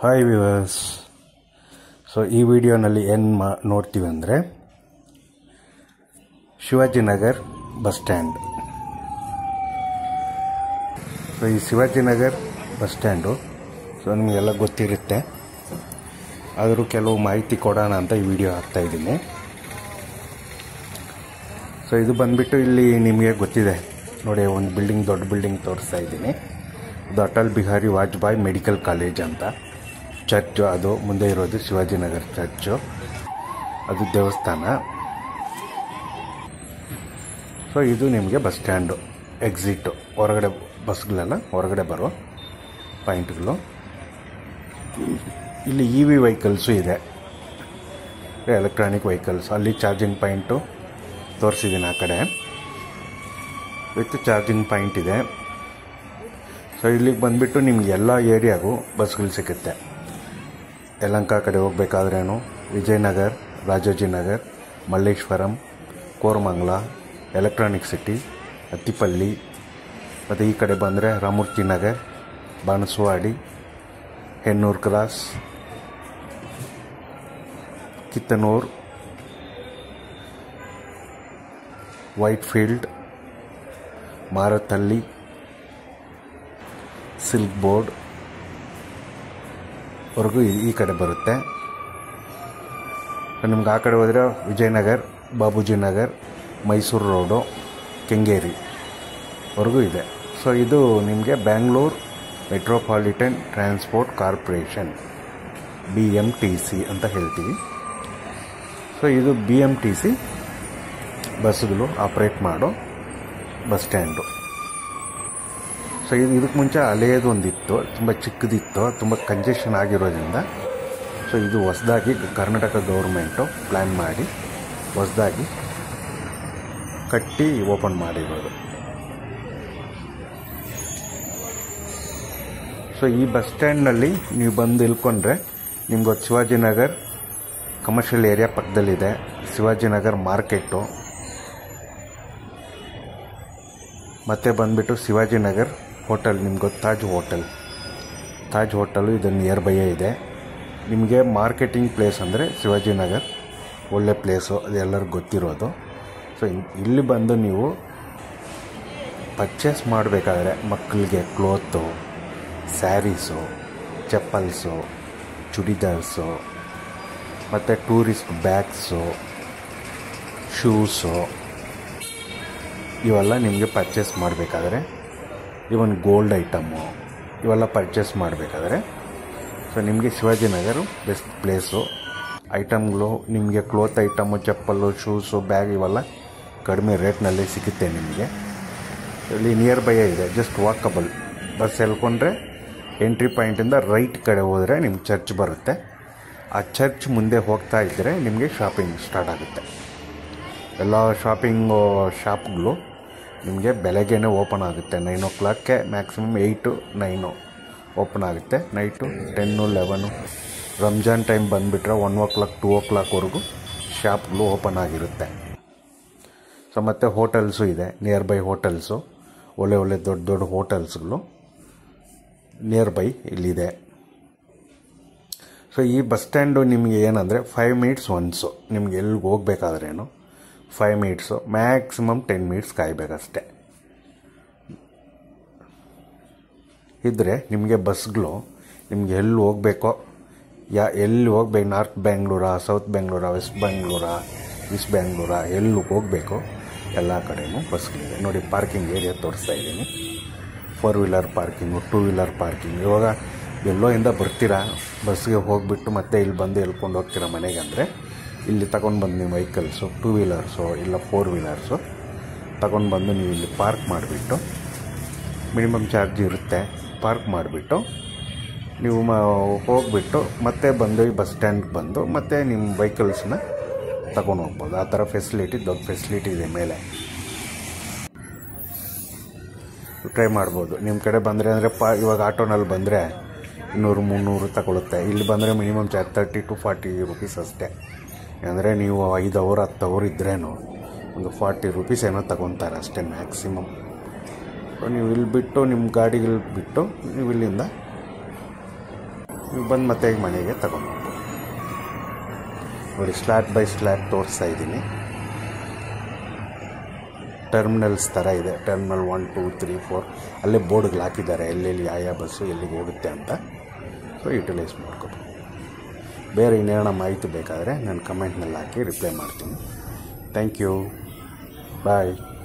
Hi viewers. So ಈ ವಿಡಿಯೋನಲ್ಲಿ ಏನು ನೋಡ್ತೀವಿ ಅಂದರೆ ಶಿವಾಜಿನಗರ್ ಬಸ್ ಸ್ಟ್ಯಾಂಡ್. ಸೊ ಈ ಶಿವಾಜಿನಗರ್ ಬಸ್ ಸ್ಟ್ಯಾಂಡು ನಿಮಗೆಲ್ಲ ಗೊತ್ತಿರುತ್ತೆ, ಆದರೂ ಕೆಲವು ಮಾಹಿತಿ ಕೊಡೋಣ ಅಂತ ಈ ವಿಡಿಯೋ ಹಾಕ್ತಾಯಿದ್ದೀನಿ. ಸೊ ಇದು ಬಂದುಬಿಟ್ಟು ಇಲ್ಲಿ ನಿಮಗೆ ಗೊತ್ತಿದೆ ನೋಡಿ, ಒಂದು ಬಿಲ್ಡಿಂಗ್, ದೊಡ್ಡ ಬಿಲ್ಡಿಂಗ್ ತೋರಿಸ್ತಾ ಇದ್ದೀನಿ. ಇದು ಅಟಲ್ ಬಿಹಾರಿ ವಾಜಪೇಯಿ ಮೆಡಿಕಲ್ ಕಾಲೇಜ್ ಅಂತ. ಚರ್ಚು ಅದು ಮುಂದೆ ಇರೋದು ಶಿವಾಜಿನಗರ್ ಚರ್ಚು, ಅದು ದೇವಸ್ಥಾನ. ಸೊ ಇದು ನಿಮಗೆ ಬಸ್ ಸ್ಟ್ಯಾಂಡು ಎಕ್ಸಿಟು, ಹೊರಗಡೆ ಬಸ್ಗಳೆಲ್ಲ ಹೊರಗಡೆ ಬರೋ ಪಾಯಿಂಟ್ಗಳು. ಇಲ್ಲಿ ಇ ವಿ ವೆಹಿಕಲ್ಸು ಇದೆ, ಎಲೆಕ್ಟ್ರಾನಿಕ್ ವೆಹಿಕಲ್ಸ್. ಅಲ್ಲಿ ಚಾರ್ಜಿಂಗ್ ಪಾಯಿಂಟು ತೋರಿಸಿದ್ದೀನಿ, ಆ ಕಡೆ ವಿತ್ ಚಾರ್ಜಿಂಗ್ ಪಾಯಿಂಟ್ ಇದೆ. ಸೊ ಇಲ್ಲಿಗೆ ಬಂದುಬಿಟ್ಟು ನಿಮ್ಗೆ ಎಲ್ಲ ಏರಿಯಾಗೂ ಬಸ್ಗಳು ಸಿಗುತ್ತೆ. ಯಲಹಂಕ ಕಡೆ ಹೋಗ್ಬೇಕಾದ್ರೇನು ವಿಜಯನಗರ್, ರಾಜಾಜಿನಗರ್, ಮಲ್ಲೇಶ್ವರಂ, ಕೋರಮಂಗಲ, ಎಲೆಕ್ಟ್ರಾನಿಕ್ ಸಿಟಿ, ಅತ್ತಿಪಲ್ಲಿ, ಮತ್ತು ಈ ಕಡೆ ಬಂದರೆ Ramurthy Nagar, Banaswadi, Hennur Cross, Kithanur, Whitefield, Marathahalli, Silk Board ವರೆಗೂ ಈ ಕಡೆ ಬರುತ್ತೆ. ನಿಮ್ಗೆ ಆ ಕಡೆ ಹೋದರೆ ವಿಜಯನಗರ್, ಬಾಬೂಜಿ ನಗರ್, ಮೈಸೂರು ರೋಡು, ಕೆಂಗೇರಿ ವರೆಗೂ ಇದೆ. ಸೊ ಇದು ನಿಮಗೆ Bangalore metropolitan transport corporation, BMTC ಅಂತ ಹೇಳ್ತೀವಿ. ಸೊ ಇದು BMTC ಬಸ್ಸುಗಳು ಆಪ್ರೇಟ್ ಮಾಡೋ ಬಸ್ ಸ್ಟ್ಯಾಂಡು. ಸೊ ಇದಕ್ಕೆ ಮುಂಚೆ ಹಳೆಯದು ಒಂದಿತ್ತು, ತುಂಬ ಚಿಕ್ಕದಿತ್ತು, ತುಂಬ ಕಂಜೆಷನ್ ಆಗಿರೋದ್ರಿಂದ ಸೊ ಇದು ಹೊಸದಾಗಿ ಕರ್ನಾಟಕ ಗೌರ್ಮೆಂಟು ಪ್ಲ್ಯಾನ್ ಮಾಡಿ ಹೊಸದಾಗಿ ಕಟ್ಟಿ ಓಪನ್ ಮಾಡಿರೋದು. ಸೊ ಈ ಬಸ್ ಸ್ಟ್ಯಾಂಡ್ನಲ್ಲಿ ನೀವು ಬಂದು ಇಳ್ಕೊಂಡ್ರೆ ನಿಮ್ಗೆ ಶಿವಾಜಿನಗರ್ ಕಮರ್ಷಿಯಲ್ ಏರಿಯಾ ಪಕ್ಕದಲ್ಲಿದೆ, ಶಿವಾಜಿನಗರ್ ಮಾರ್ಕೆಟು, ಮತ್ತು ಬಂದುಬಿಟ್ಟು ಶಿವಾಜಿನಗರ್ ಹೋಟೆಲ್. ನಿಮ್ಗೆ ತಾಜ್ ಹೋಟೆಲು ಇದು ನಿಯರ್ ಬೈಯೇ ಇದೆ. ನಿಮಗೆ ಮಾರ್ಕೆಟಿಂಗ್ ಪ್ಲೇಸ್ ಅಂದರೆ ಶಿವಾಜಿನಗರ್ ಒಳ್ಳೆ ಪ್ಲೇಸು, ಅದು ಎಲ್ಲರಿಗೂ ಗೊತ್ತಿರೋದು. ಸೊ ಇಲ್ಲಿ ಬಂದು ನೀವು ಪರ್ಚೇಸ್ ಮಾಡಬೇಕಾದ್ರೆ ಮಕ್ಕಳಿಗೆ ಕ್ಲೋತು, ಸ್ಯಾರೀಸು, ಚಪ್ಪಲ್ಸು, ಚೂಡಿದಾರ್ಸು, ಮತ್ತು ಟೂರಿಸ್ಟ್ ಬ್ಯಾಗ್ಸು, ಶೂಸು, ಇವೆಲ್ಲ ನಿಮಗೆ ಪರ್ಚೇಸ್ ಮಾಡಬೇಕಾದ್ರೆ, ಇವನ್ ಗೋಲ್ಡ್ ಐಟಮ್ಮು ಇವೆಲ್ಲ ಪರ್ಚೇಸ್ ಮಾಡಬೇಕಾದ್ರೆ ಸೊ ನಿಮಗೆ ಶಿವಾಜಿನಗರು ಬೆಸ್ಟ್ ಪ್ಲೇಸು. ಐಟಮ್ಗಳು ನಿಮಗೆ cloth item, chappal, shoes, bag ಇವೆಲ್ಲ ಕಡಿಮೆ ರೇಟ್ನಲ್ಲಿ ಸಿಗುತ್ತೆ ನಿಮಗೆ. ಇಲ್ಲಿ ನಿಯರ್ ಬೈ ಇದೆ, ಜಸ್ಟ್ ವಾಕಬಲ್. ಬಸ್ ಎಳ್ಕೊಂಡ್ರೆ ಎಂಟ್ರಿ ಪಾಯಿಂಟಿಂದ ರೈಟ್ ಕಡೆ ಹೋದರೆ ನಿಮ್ಗೆ ಚರ್ಚ್ ಬರುತ್ತೆ. ಆ ಚರ್ಚ್ ಮುಂದೆ ಹೋಗ್ತಾ ಇದ್ದರೆ ನಿಮಗೆ ಶಾಪಿಂಗ್ ಸ್ಟಾರ್ಟ್ ಆಗುತ್ತೆ. ಎಲ್ಲ ಶಾಪಿಂಗು ಶಾಪ್ಗಳು ನಿಮಗೆ ಬೆಳಗ್ಗೆನೇ ಓಪನ್ ಆಗುತ್ತೆ. 9 o'clock, ಮ್ಯಾಕ್ಸಿಮಮ್ 8 to 9 ಓಪನ್ ಆಗುತ್ತೆ. ನೈಟು 10, 11. ರಂಜಾನ್ ಟೈಮ್ ಬಂದುಬಿಟ್ರೆ 1 o'clock, 2 o'clockವರೆಗೂ ಶಾಪ್ಗಳು ಓಪನ್ ಆಗಿರುತ್ತೆ. ಸೊ ಮತ್ತು ಹೋಟೆಲ್ಸು ಇದೆ, ನಿಯರ್ ಬೈ ಹೋಟೆಲ್ಸು, ಒಳ್ಳೆ ದೊಡ್ಡ ಹೋಟೆಲ್ಸ್ಗಳು ನಿಯರ್ ಬೈ ಇಲ್ಲಿದೆ. ಸೊ ಈ ಬಸ್ ಸ್ಟ್ಯಾಂಡು ನಿಮಗೆ ಏನಂದರೆ 5 minutes ಒನ್ಸು, ನಿಮ್ಗೆ ಎಲ್ಲಿಗೆ ಹೋಗ್ಬೇಕಾದ್ರೇನು 5 minutes, ಮ್ಯಾಕ್ಸಿಮಮ್ 10 minutes ಕಾಯಬೇಕಷ್ಟೆ ಇದ್ದರೆ ನಿಮಗೆ ಬಸ್ಗಳು ನಿಮಗೆ ಎಲ್ಲಿ ಹೋಗಬೇಕೋ, ಎಲ್ಲಿ ಹೋಗ್ಬೇಕು, ನಾರ್ತ್ ಬ್ಯಾಂಗ್ಳೂರಾ, ಸೌತ್ ಬ್ಯಾಂಗ್ಳೂರಾ, ವೆಸ್ಟ್ ಬ್ಯಾಂಗ್ಳೂರಾ, ಈಸ್ಟ್ ಬ್ಯಾಂಗ್ಳೂರಾ, ಎಲ್ಲಿ ಹೋಗಬೇಕು ಎಲ್ಲ ಕಡೆಯೂ ಬಸ್ಗಳಿದೆ. ನೋಡಿ, ಪಾರ್ಕಿಂಗ್ ಏರಿಯಾ ತೋರಿಸ್ತಾ ಇದ್ದೀನಿ. 4 wheeler ಪಾರ್ಕಿಂಗು, 2 wheeler ಪಾರ್ಕಿಂಗ್. ಇವಾಗ ಎಲ್ಲೋ ಇಂದ ಬರ್ತೀರಾ, ಬಸ್ಗೆ ಹೋಗಿಬಿಟ್ಟು ಮತ್ತೆ ಇಲ್ಲಿ ಬಂದು ಎಳ್ಕೊಂಡು ಹೋಗ್ತೀರಾ ಮನೆಗೆ ಅಂದರೆ ಇಲ್ಲಿ ತಗೊಂಡು ಬಂದು ನೀವು ವೆಹಿಕಲ್ಸು, 2 wheelers ಇಲ್ಲ 4 wheelers ತಗೊಂಡು ಬಂದು ನೀವು ಇಲ್ಲಿ ಪಾರ್ಕ್ ಮಾಡಿಬಿಟ್ಟು, ಮಿನಿಮಮ್ ಚಾರ್ಜ್ ಇರುತ್ತೆ, ಪಾರ್ಕ್ ಮಾಡಿಬಿಟ್ಟು ನೀವು ಹೋಗಿಬಿಟ್ಟು ಮತ್ತೆ ಬಂದು ಈ ಬಸ್ ಸ್ಟ್ಯಾಂಡ್ಗೆ ಬಂದು ಮತ್ತೆ ನಿಮ್ಮ ವೆಹಿಕಲ್ಸ್ನ ತಗೊಂಡು ಹೋಗ್ಬೋದು. ಆ ಥರ ಫೆಸಿಲಿಟಿ, ದೊಡ್ಡ ಫೆಸಿಲಿಟಿ ಇದೆ ಮೇಲೆ. ಟ್ರೈ ಮಾಡ್ಬೋದು. ನಿಮ್ಮ ಕಡೆ ಬಂದರೆ ಅಂದರೆ ಇವಾಗ ಆಟೋನಲ್ಲಿ ಬಂದರೆ 200-300 ತಗೊಳುತ್ತೆ. ಇಲ್ಲಿ ಬಂದರೆ ಮಿನಿಮಮ್ ಚಾರ್ಜ್ 30 to 40 rupees ಅಷ್ಟೇ. ಅಂದರೆ ನೀವು 5 hour 10 hour ಇದ್ರೇನು ಒಂದು 40 rupees ಏನೋ ತಗೊತಾರೆ ಅಷ್ಟೇ ಮ್ಯಾಕ್ಸಿಮಮ್. ನೀವು ಇಲ್ಲಿ ಬಿಟ್ಟು ನಿಮ್ಮ ಗಾಡಿಗಳು ಬಿಟ್ಟು ನೀವು ಇಲ್ಲಿಂದ ನೀವು ಬಂದು ಮತ್ತೆ ಮನೆಗೆ ತಗೊಂಡು ಹೋಗ್ಬೋದು. ನೋಡಿ, ಸ್ಲ್ಯಾಟ್ ಬೈ ಸ್ಲ್ಯಾಟ್ ತೋರಿಸ್ತಾ ಇದ್ದೀನಿ. ಟರ್ಮಿನಲ್ಸ್ ಥರ ಇದೆ. ಟರ್ಮಿನಲ್ 1 2 3 4 ಅಲ್ಲೇ ಬೋರ್ಡ್ಗಳು ಹಾಕಿದ್ದಾರೆ, ಎಲ್ಲೆಲ್ಲಿ ಯಾವ ಬಸ್ಸು ಎಲ್ಲಿಗೆ ಹೋಗುತ್ತೆ ಅಂತ. ಸೊ ಯುಟಿಲೈಸ್ ಮಾಡ್ಕೊಬೋದು. ಬೇರೆ ಇನ್ನೇನೋ ಮಾಹಿತಿ ಬೇಕಾದರೆ ನಾನು ಕಮೆಂಟ್ನಲ್ಲಿ ಹಾಕಿ ರಿಪ್ಲೈ ಮಾಡ್ತೀನಿ. Thank you. ಬಾಯ್.